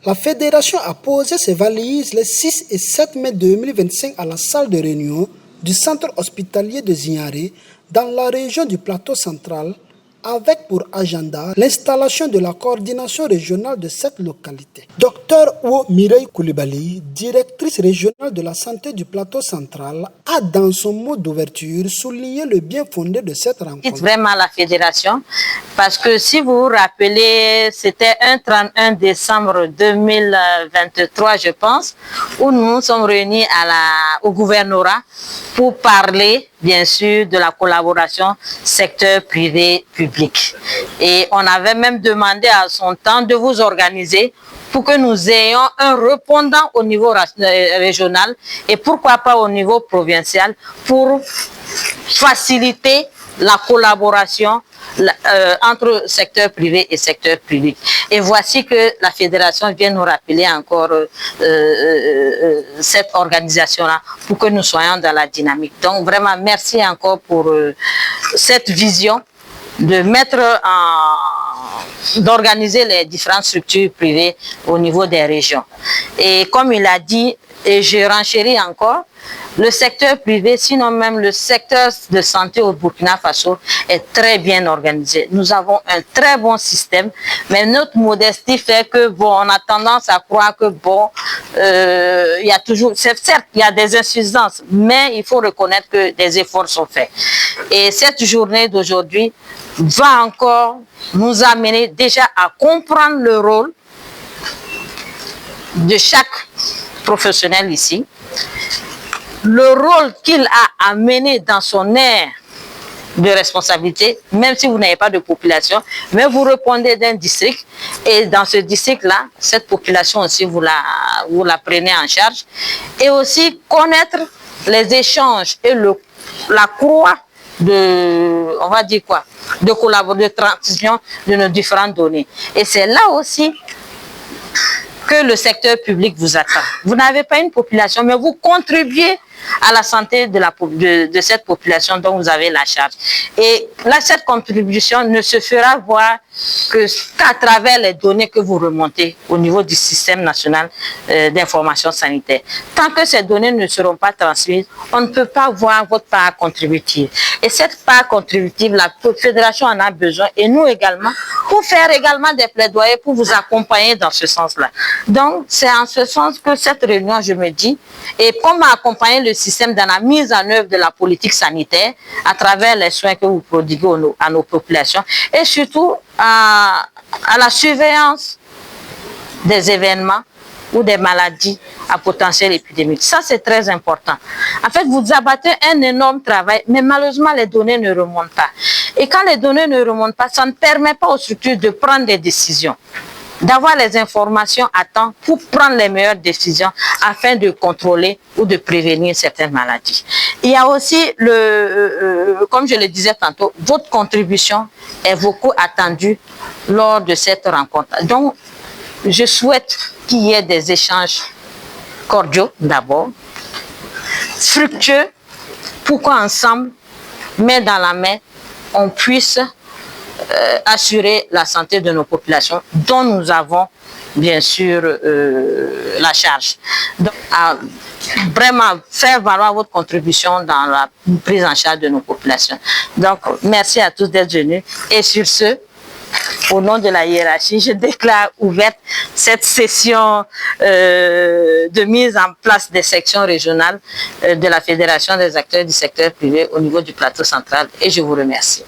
La fédération a posé ses valises les 6 et 7 mai 2025 à la salle de réunion du centre hospitalier de Zignaré dans la région du plateau central avec pour agenda l'installation de la coordination régionale de cette localité. Dr Ouo Mireille Koulibaly, directrice régionale de la santé du plateau central, a dans son mot d'ouverture souligné le bien fondé de cette rencontre. Vraiment la fédération, parce que si vous vous rappelez, c'était un 31 décembre 2023, je pense, où nous nous sommes réunis au gouvernorat pour parler, bien sûr, de la collaboration secteur privé-public. Et on avait même demandé à son temps de vous organiser pour que nous ayons un répondant au niveau régional et pourquoi pas au niveau provincial pour faciliter la collaboration entre secteur privé et secteur public. Et voici que la fédération vient nous rappeler encore cette organisation-là pour que nous soyons dans la dynamique. Donc vraiment, merci encore pour cette vision de d'organiser les différentes structures privées au niveau des régions. Et comme il a dit, et je renchéris encore, le secteur privé, sinon même le secteur de santé au Burkina Faso est très bien organisé. Nous avons un très bon système, mais notre modestie fait que, bon, on a tendance à croire que, bon, il y a toujours, certes, il y a des insuffisances, mais il faut reconnaître que des efforts sont faits. Et cette journée d'aujourd'hui va encore nous amener déjà à comprendre le rôle de chaque professionnel ici, le rôle qu'il a à mener dans son aire de responsabilité, même si vous n'avez pas de population, mais vous répondez d'un district, et dans ce district-là, cette population aussi, vous la prenez en charge, et aussi connaître les échanges et la croix de, on va dire quoi, de collaboration, de transition de nos différentes données. Et c'est là aussi que le secteur public vous attend. Vous n'avez pas une population, mais vous contribuez à la santé de cette population dont vous avez la charge. Et là, cette contribution ne se fera voir qu'à travers les données que vous remontez au niveau du système national d'information sanitaire. Tant que ces données ne seront pas transmises, on ne peut pas voir votre part contributive. Et cette part contributive, la fédération en a besoin, et nous également, pour faire également des plaidoyers pour vous accompagner dans ce sens-là. Donc, c'est en ce sens que cette réunion, je me dis, et comment accompagner le système dans la mise en œuvre de la politique sanitaire à travers les soins que vous prodiguez à nos populations, et surtout à la surveillance des événements ou des maladies à potentiel épidémique. Ça, c'est très important. En fait, vous abattez un énorme travail, mais malheureusement, les données ne remontent pas. Et quand les données ne remontent pas, ça ne permet pas aux structures de prendre des décisions, d'avoir les informations à temps pour prendre les meilleures décisions afin de contrôler ou de prévenir certaines maladies. Il y a aussi, comme je le disais tantôt, votre contribution est beaucoup attendue lors de cette rencontre. Donc, je souhaite qu'il y ait des échanges cordiaux d'abord, fructueux, pour qu'ensemble, main dans la main, on puisse assurer la santé de nos populations dont nous avons bien sûr la charge. Donc, à vraiment faire valoir votre contribution dans la prise en charge de nos populations. Donc, merci à tous d'être venus. Et sur ce, au nom de la hiérarchie, je déclare ouverte cette session de mise en place des sections régionales de la Fédération des acteurs du secteur privé au niveau du plateau central. Et je vous remercie.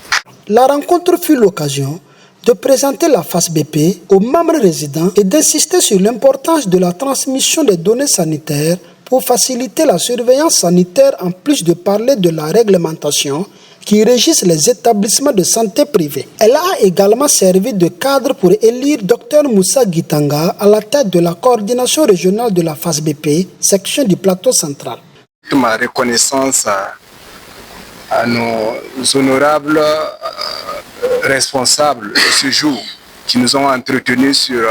La rencontre fut l'occasion de présenter la FASBP aux membres résidents et d'insister sur l'importance de la transmission des données sanitaires pour faciliter la surveillance sanitaire en plus de parler de la réglementation qui régissent les établissements de santé privés. Elle a également servi de cadre pour élire Dr Moussa Guitanga à la tête de la coordination régionale de la FASBP, section du plateau central. Ma reconnaissance à nos honorables responsables de ce jour qui nous ont entretenus sur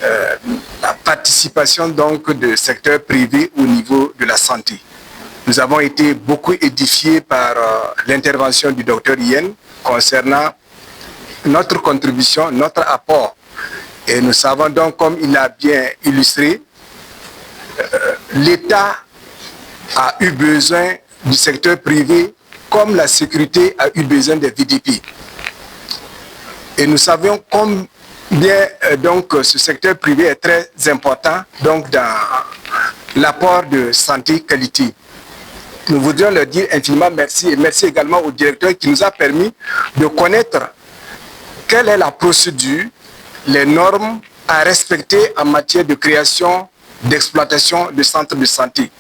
la participation donc du secteur privé au niveau de la santé. Nous avons été beaucoup édifiés par l'intervention du docteur Yen concernant notre contribution, notre apport Et nous savons donc, comme il a bien illustré, l'État a eu besoin du secteur privé comme la sécurité a eu besoin des VDP. Et nous savions combien donc, ce secteur privé est très important donc, dans l'apport de santé qualité. Nous voudrions leur dire infiniment merci et merci également au directeur qui nous a permis de connaître quelle est la procédure, les normes à respecter en matière de création, d'exploitation de centres de santé.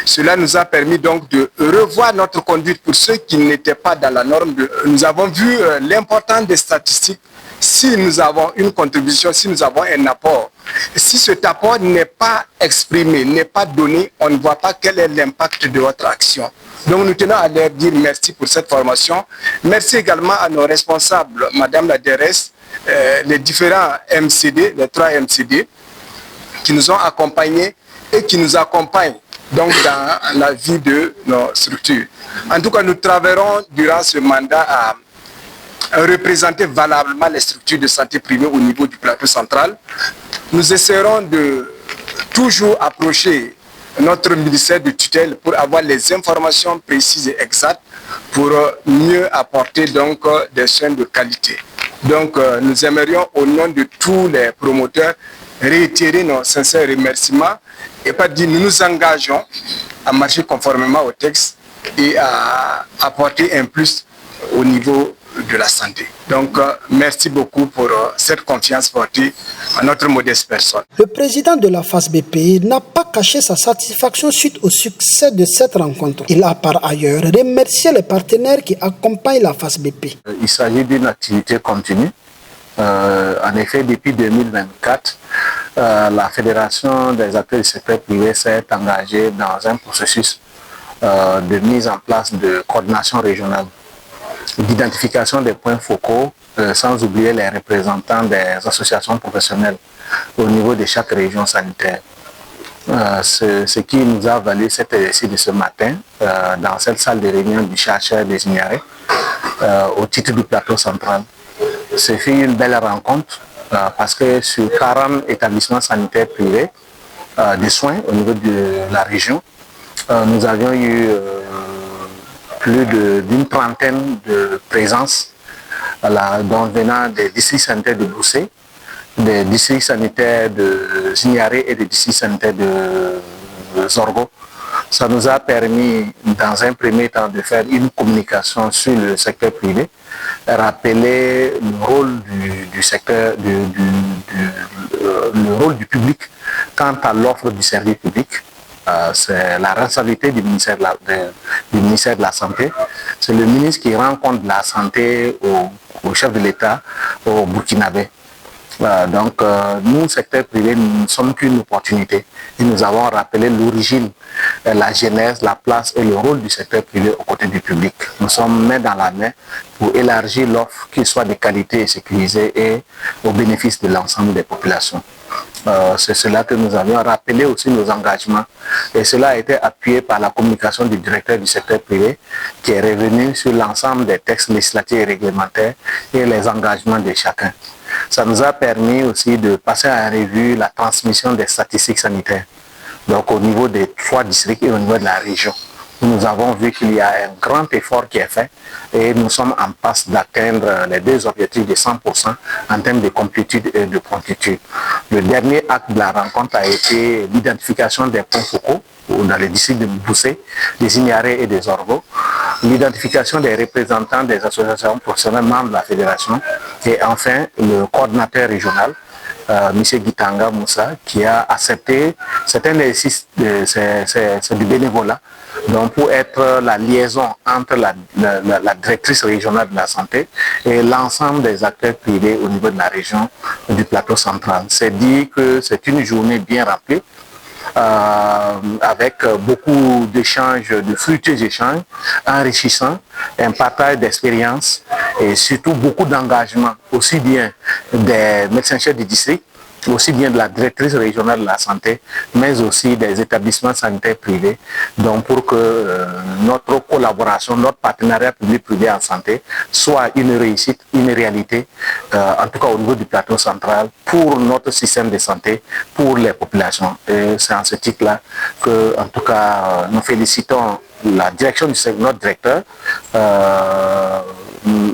Cela nous a permis donc de revoir notre conduite pour ceux qui n'étaient pas dans la norme. Nous avons vu l'importance des statistiques. Si nous avons une contribution, si nous avons un apport, si cet apport n'est pas exprimé, n'est pas donné, on ne voit pas quel est l'impact de votre action. Donc nous tenons à leur dire merci pour cette formation. Merci également à nos responsables, Madame la DRS, les différents MCD, les 3 MCD, qui nous ont accompagnés et qui nous accompagnent donc dans la vie de nos structures. En tout cas, nous travaillerons durant ce mandat à représenter valablement les structures de santé privées au niveau du plateau central. Nous essaierons de toujours approcher notre ministère de tutelle pour avoir les informations précises et exactes pour mieux apporter donc des soins de qualité. Donc nous aimerions au nom de tous les promoteurs réitérer nos sincères remerciements et pas dire nous nous engageons à marcher conformément au texte et à apporter un plus au niveau de la santé. Donc, merci beaucoup pour cette confiance portée à notre modeste personne. Le président de la FASBP n'a pas caché sa satisfaction suite au succès de cette rencontre. Il a par ailleurs remercié les partenaires qui accompagnent la FASBP. Il s'agit d'une activité continue. En effet, depuis 2024, la Fédération des acteurs du secteur privé s'est engagée dans un processus de mise en place de coordination régionale, d'identification des points focaux, sans oublier les représentants des associations professionnelles au niveau de chaque région sanitaire. Ce qui nous a valu cet exercice de ce matin dans cette salle de réunion du chercheur des Ignarés au titre du plateau central. Ce fut une belle rencontre parce que sur 40 établissements sanitaires privés de soins au niveau de la région, nous avions eu plus d'une trentaine de présences dont venant des districts sanitaires de Boussé, des districts sanitaires de Zignaré et des districts sanitaires de Zorgo. Ça nous a permis, dans un premier temps, de faire une communication sur le secteur privé, rappeler le rôle du secteur, le rôle du public quant à l'offre du service public. C'est la responsabilité du ministère de la Santé. C'est le ministre qui rend compte de la santé au chef de l'État, au Burkinabé. Donc, nous, secteur privé, nous ne sommes qu'une opportunité. Et nous avons rappelé l'origine, la genèse, la place et le rôle du secteur privé aux côtés du public. Nous sommes main dans la main pour élargir l'offre, qu'il soit de qualité et sécurisée et au bénéfice de l'ensemble des populations. C'est cela que nous avions rappelé aussi nos engagements. Et cela a été appuyé par la communication du directeur du secteur privé qui est revenu sur l'ensemble des textes législatifs et réglementaires et les engagements de chacun. Ça nous a permis aussi de passer en revue la transmission des statistiques sanitaires. Donc au niveau des 3 districts et au niveau de la région. Nous avons vu qu'il y a un grand effort qui est fait et nous sommes en passe d'atteindre les 2 objectifs de 100% en termes de complétude et de promptitude. Le dernier acte de la rencontre a été l'identification des points focaux dans les districts de Boussé, des Ignarés et des Zorgo, l'identification des représentants des associations professionnelles membres de la fédération et enfin le coordinateur régional, M. Gitanga Moussa, qui a accepté, c'est un exercice, c'est du bénévolat, donc pour être la liaison entre la directrice régionale de la santé et l'ensemble des acteurs privés au niveau de la région du plateau central. C'est dit que c'est une journée bien remplie, avec beaucoup d'échanges, de fructueux échanges, enrichissants, un partage d'expériences et surtout beaucoup d'engagement, aussi bien des médecins chefs du district aussi bien de la directrice régionale de la santé, mais aussi des établissements sanitaires privés, donc pour que notre collaboration, notre partenariat public-privé en santé soit une réussite, une réalité, en tout cas au niveau du plateau central, pour notre système de santé, pour les populations. Et c'est en ce titre-là que, en tout cas, nous félicitons la direction du secteur, notre directeur,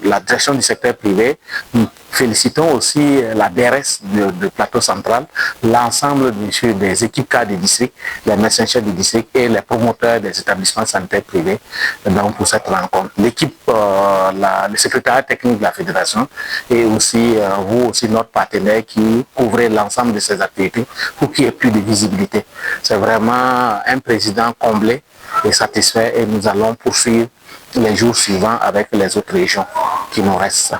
la direction du secteur privé. Nous félicitons aussi la DRS de Plateau Central, l'ensemble des équipes cadres du district, les médecins-chefs du district et les promoteurs des établissements sanitaires privés donc, pour cette rencontre. L'équipe, le secrétariat technique de la fédération et aussi vous aussi notre partenaire qui couvrez l'ensemble de ces activités pour qu'il y ait plus de visibilité. C'est vraiment un président comblé et satisfait et nous allons poursuivre les jours suivants avec les autres régions qui nous restent.